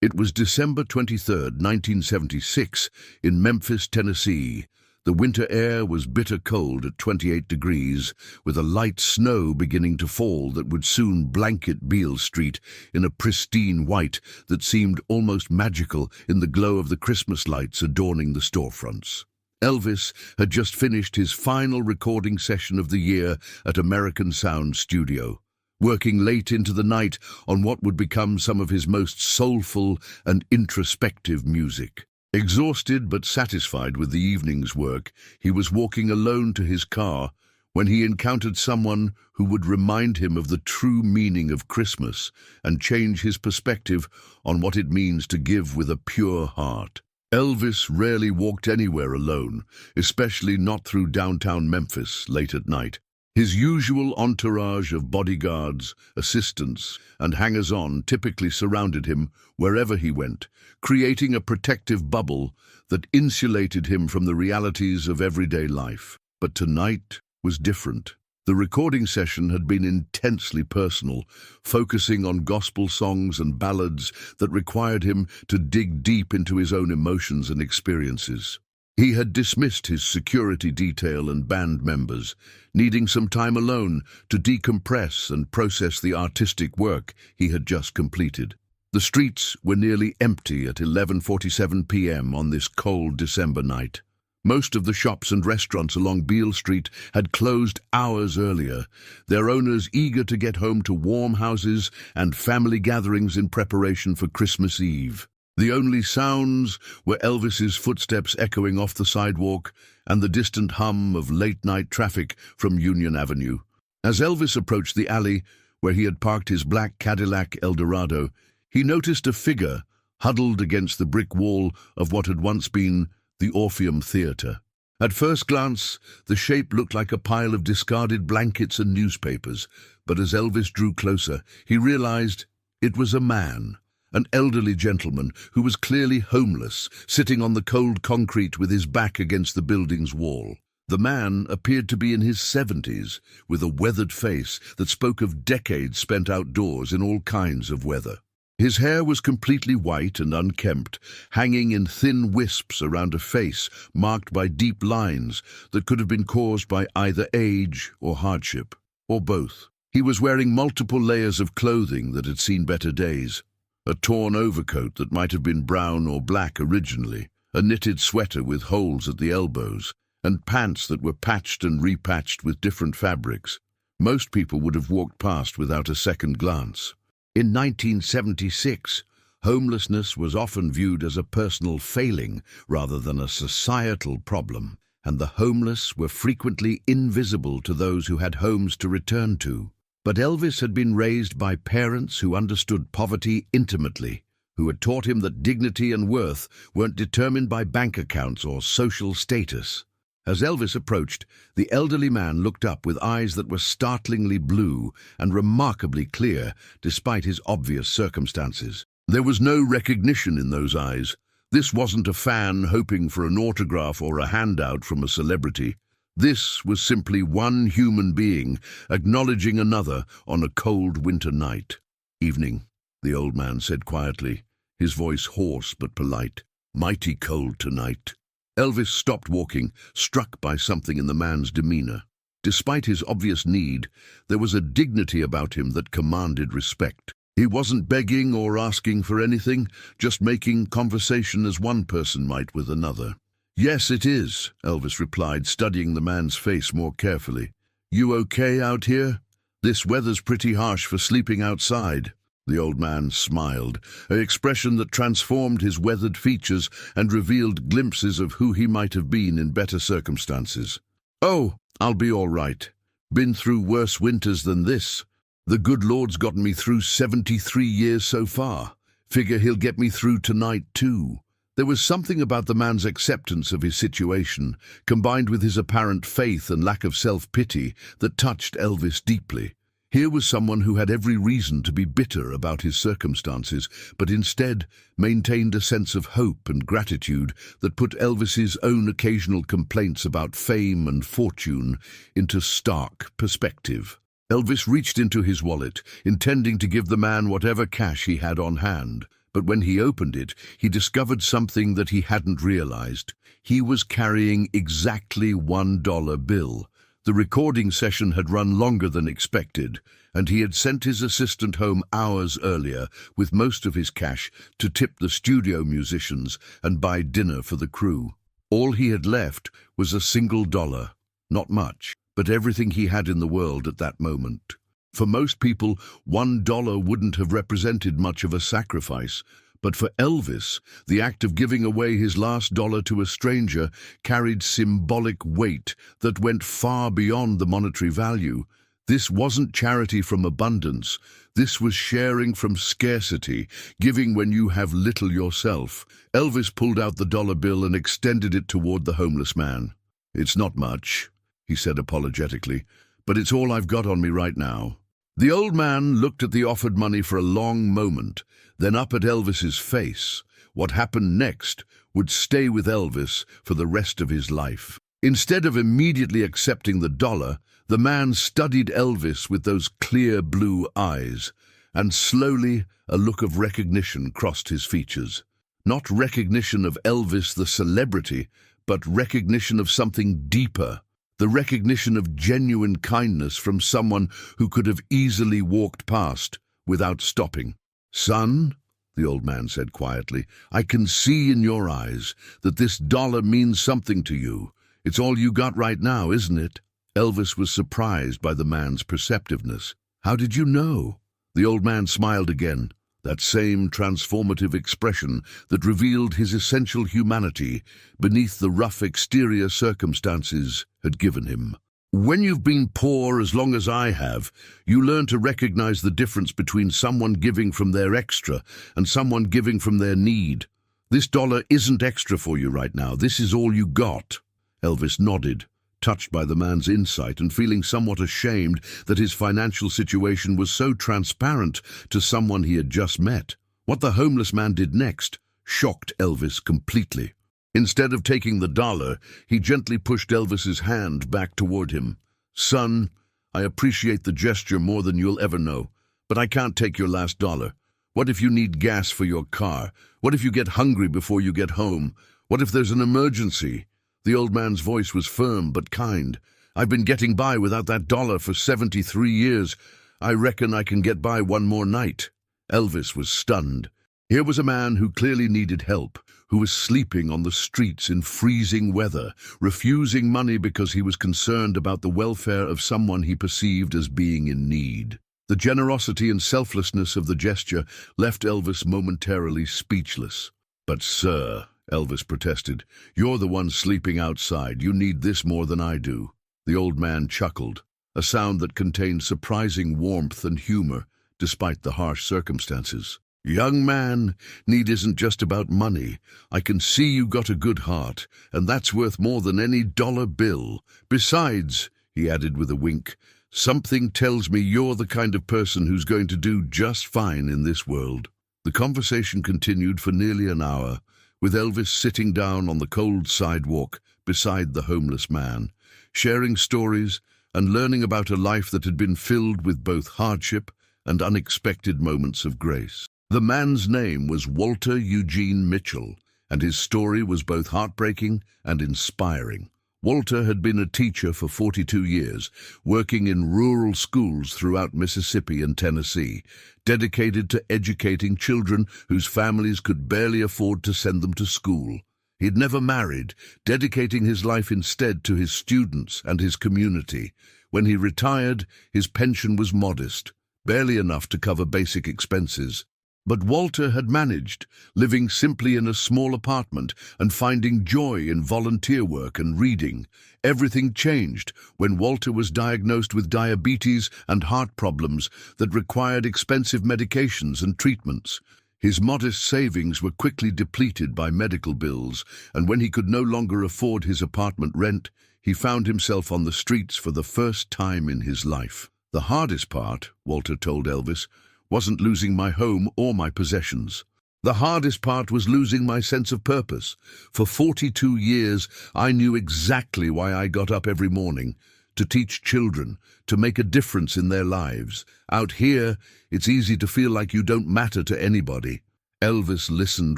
It was December 23rd, 1976, in Memphis, Tennessee. The winter air was bitter cold at 28 degrees, with a light snow beginning to fall that would soon blanket Beale Street in a pristine white that seemed almost magical in the glow of the Christmas lights adorning the storefronts. Elvis had just finished his final recording session of the year at American Sound Studio, working late into the night on what would become some of his most soulful and introspective music. Exhausted but satisfied with the evening's work, he was walking alone to his car when he encountered someone who would remind him of the true meaning of Christmas and change his perspective on what it means to give with a pure heart. Elvis rarely walked anywhere alone, especially not through downtown Memphis late at night. His usual entourage of bodyguards, assistants, and hangers-on typically surrounded him wherever he went, creating a protective bubble that insulated him from the realities of everyday life. But tonight was different. The recording session had been intensely personal, focusing on gospel songs and ballads that required him to dig deep into his own emotions and experiences. He had dismissed his security detail and band members, needing some time alone to decompress and process the artistic work he had just completed. The streets were nearly empty at 11:47 p.m. on this cold December night. Most of the shops and restaurants along Beale Street had closed hours earlier, their owners eager to get home to warm houses and family gatherings in preparation for Christmas Eve. The only sounds were Elvis's footsteps echoing off the sidewalk and the distant hum of late-night traffic from Union Avenue. As Elvis approached the alley where he had parked his black Cadillac Eldorado, he noticed a figure huddled against the brick wall of what had once been the Orpheum Theater. At first glance, the shape looked like a pile of discarded blankets and newspapers, but as Elvis drew closer, he realized it was a man. An elderly gentleman who was clearly homeless, sitting on the cold concrete with his back against the building's wall. The man appeared to be in his 70s, with a weathered face that spoke of decades spent outdoors in all kinds of weather. His hair was completely white and unkempt, hanging in thin wisps around a face marked by deep lines that could have been caused by either age or hardship, or both. He was wearing multiple layers of clothing that had seen better days. A torn overcoat that might have been brown or black originally, a knitted sweater with holes at the elbows, and pants that were patched and repatched with different fabrics. Most people would have walked past without a second glance. In 1976, homelessness was often viewed as a personal failing rather than a societal problem, and the homeless were frequently invisible to those who had homes to return to. But Elvis had been raised by parents who understood poverty intimately, who had taught him that dignity and worth weren't determined by bank accounts or social status. As Elvis approached, the elderly man looked up with eyes that were startlingly blue and remarkably clear, despite his obvious circumstances. There was no recognition in those eyes. This wasn't a fan hoping for an autograph or a handout from a celebrity. This was simply one human being acknowledging another on a cold winter night. "Evening," the old man said quietly, his voice hoarse but polite. "Mighty cold tonight." Elvis stopped walking, struck by something in the man's demeanor. Despite his obvious need, there was a dignity about him that commanded respect. He wasn't begging or asking for anything, just making conversation as one person might with another. "Yes, it is," Elvis replied, studying the man's face more carefully. "You okay out here? This weather's pretty harsh for sleeping outside." The old man smiled, an expression that transformed his weathered features and revealed glimpses of who he might have been in better circumstances. "Oh, I'll be all right. Been through worse winters than this. The good Lord's gotten me through 73 years so far. Figure he'll get me through tonight too." There was something about the man's acceptance of his situation, combined with his apparent faith and lack of self-pity, that touched Elvis deeply. Here was someone who had every reason to be bitter about his circumstances, but instead maintained a sense of hope and gratitude that put Elvis's own occasional complaints about fame and fortune into stark perspective. Elvis reached into his wallet, intending to give the man whatever cash he had on hand. But when he opened it, he discovered something that he hadn't realized. He was carrying exactly $1 bill. The recording session had run longer than expected, and he had sent his assistant home hours earlier with most of his cash to tip the studio musicians and buy dinner for the crew. All he had left was a single dollar. Not much, but everything he had in the world at that moment. For most people, $1 wouldn't have represented much of a sacrifice, but for Elvis, the act of giving away his last dollar to a stranger carried symbolic weight that went far beyond the monetary value. This wasn't charity from abundance. This was sharing from scarcity, giving when you have little yourself. Elvis pulled out the dollar bill and extended it toward the homeless man. "It's not much," he said apologetically, "but it's all I've got on me right now." The old man looked at the offered money for a long moment, then up at Elvis's face. What happened next would stay with Elvis for the rest of his life. Instead of immediately accepting the dollar, the man studied Elvis with those clear blue eyes, and slowly a look of recognition crossed his features. Not recognition of Elvis the celebrity, but recognition of something deeper. The recognition of genuine kindness from someone who could have easily walked past without stopping. "Son," the old man said quietly, "I can see in your eyes that this dollar means something to you. It's all you got right now, isn't it?" Elvis was surprised by the man's perceptiveness. "How did you know?" The old man smiled again, that same transformative expression that revealed his essential humanity beneath the rough exterior circumstances had given him. "When you've been poor as long as I have, you learn to recognize the difference between someone giving from their extra and someone giving from their need. This dollar isn't extra for you right now. This is all you got." Elvis nodded, touched by the man's insight and feeling somewhat ashamed that his financial situation was so transparent to someone he had just met. What the homeless man did next shocked Elvis completely. Instead of taking the dollar, he gently pushed Elvis's hand back toward him. "Son, I appreciate the gesture more than you'll ever know, but I can't take your last dollar. What if you need gas for your car? What if you get hungry before you get home? What if there's an emergency?" The old man's voice was firm but kind. "I've been getting by without that dollar for 73 years. I reckon I can get by one more night." Elvis was stunned. Here was a man who clearly needed help, who was sleeping on the streets in freezing weather, refusing money because he was concerned about the welfare of someone he perceived as being in need. The generosity and selflessness of the gesture left Elvis momentarily speechless. "But sir," Elvis protested, "you're the one sleeping outside. You need this more than I do." The old man chuckled, a sound that contained surprising warmth and humor, despite the harsh circumstances. "Young man, need isn't just about money. I can see you got a good heart, and that's worth more than any dollar bill. Besides," he added with a wink, "something tells me you're the kind of person who's going to do just fine in this world." The conversation continued for nearly an hour, with Elvis sitting down on the cold sidewalk beside the homeless man, sharing stories and learning about a life that had been filled with both hardship and unexpected moments of grace. The man's name was Walter Eugene Mitchell, and his story was both heartbreaking and inspiring. Walter had been a teacher for 42 years, working in rural schools throughout Mississippi and Tennessee, dedicated to educating children whose families could barely afford to send them to school. He had never married, dedicating his life instead to his students and his community. When he retired, his pension was modest, barely enough to cover basic expenses. But Walter had managed, living simply in a small apartment and finding joy in volunteer work and reading. Everything changed when Walter was diagnosed with diabetes and heart problems that required expensive medications and treatments. His modest savings were quickly depleted by medical bills, and when he could no longer afford his apartment rent, he found himself on the streets for the first time in his life. "The hardest part," Walter told Elvis, "wasn't losing my home or my possessions. The hardest part was losing my sense of purpose. For 42 years, I knew exactly why I got up every morning, to teach children, to make a difference in their lives. Out here, it's easy to feel like you don't matter to anybody." Elvis listened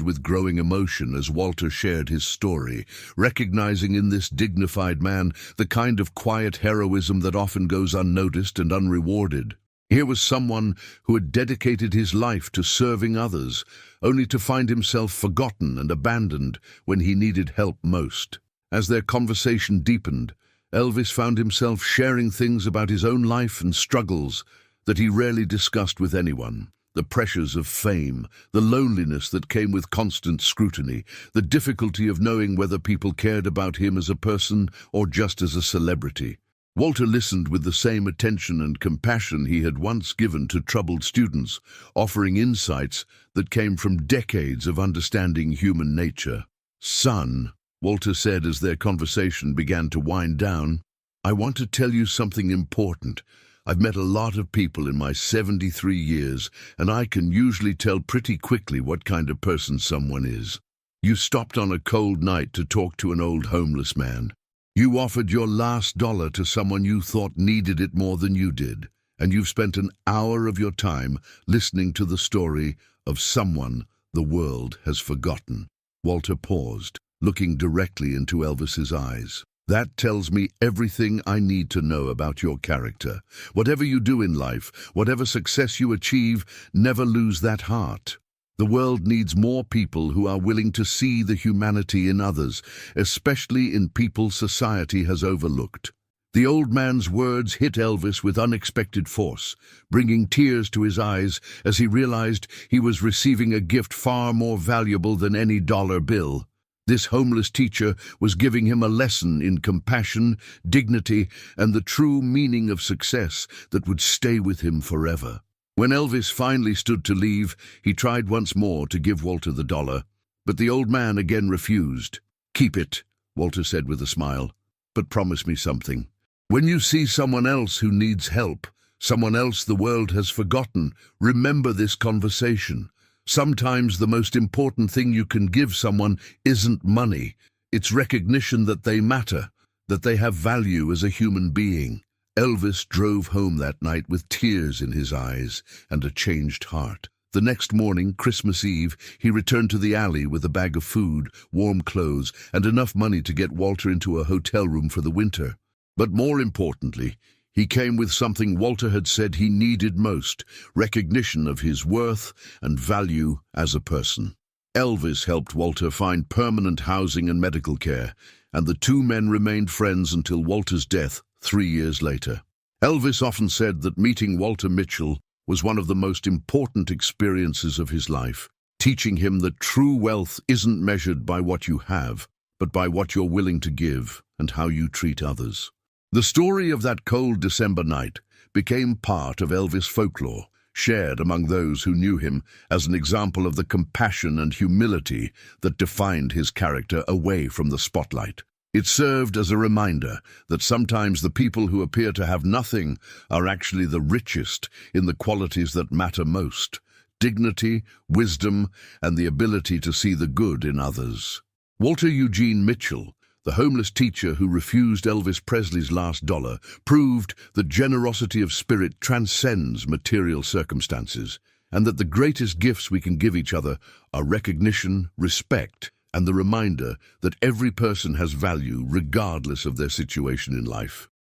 with growing emotion as Walter shared his story, recognizing in this dignified man the kind of quiet heroism that often goes unnoticed and unrewarded. Here was someone who had dedicated his life to serving others, only to find himself forgotten and abandoned when he needed help most. As their conversation deepened, Elvis found himself sharing things about his own life and struggles that he rarely discussed with anyone. The pressures of fame, the loneliness that came with constant scrutiny, the difficulty of knowing whether people cared about him as a person or just as a celebrity. Walter listened with the same attention and compassion he had once given to troubled students, offering insights that came from decades of understanding human nature. "Son," Walter said as their conversation began to wind down, "I want to tell you something important. I've met a lot of people in my 73 years, and I can usually tell pretty quickly what kind of person someone is. You stopped on a cold night to talk to an old homeless man. You offered your last dollar to someone you thought needed it more than you did, and you've spent an hour of your time listening to the story of someone the world has forgotten." Walter paused, looking directly into Elvis's eyes. "That tells me everything I need to know about your character. Whatever you do in life, whatever success you achieve, never lose that heart. The world needs more people who are willing to see the humanity in others, especially in people society has overlooked." The old man's words hit Elvis with unexpected force, bringing tears to his eyes as he realized he was receiving a gift far more valuable than any dollar bill. This homeless teacher was giving him a lesson in compassion, dignity, and the true meaning of success that would stay with him forever. When Elvis finally stood to leave, he tried once more to give Walter the dollar, but the old man again refused. "Keep it," Walter said with a smile, "but promise me something. When you see someone else who needs help, someone else the world has forgotten, remember this conversation. Sometimes the most important thing you can give someone isn't money. It's recognition that they matter, that they have value as a human being." Elvis drove home that night with tears in his eyes and a changed heart. The next morning, Christmas Eve, he returned to the alley with a bag of food, warm clothes, and enough money to get Walter into a hotel room for the winter. But more importantly, he came with something Walter had said he needed most: recognition of his worth and value as a person. Elvis helped Walter find permanent housing and medical care, and the two men remained friends until Walter's death 3 years later. Elvis often said that meeting Walter Mitchell was one of the most important experiences of his life, teaching him that true wealth isn't measured by what you have, but by what you're willing to give and how you treat others. The story of that cold December night became part of Elvis folklore, shared among those who knew him as an example of the compassion and humility that defined his character away from the spotlight. It served as a reminder that sometimes the people who appear to have nothing are actually the richest in the qualities that matter most: dignity, wisdom, and the ability to see the good in others. Walter Eugene Mitchell, the homeless teacher who refused Elvis Presley's last dollar, proved that generosity of spirit transcends material circumstances, and that the greatest gifts we can give each other are recognition, respect, and the reminder that every person has value regardless of their situation in life.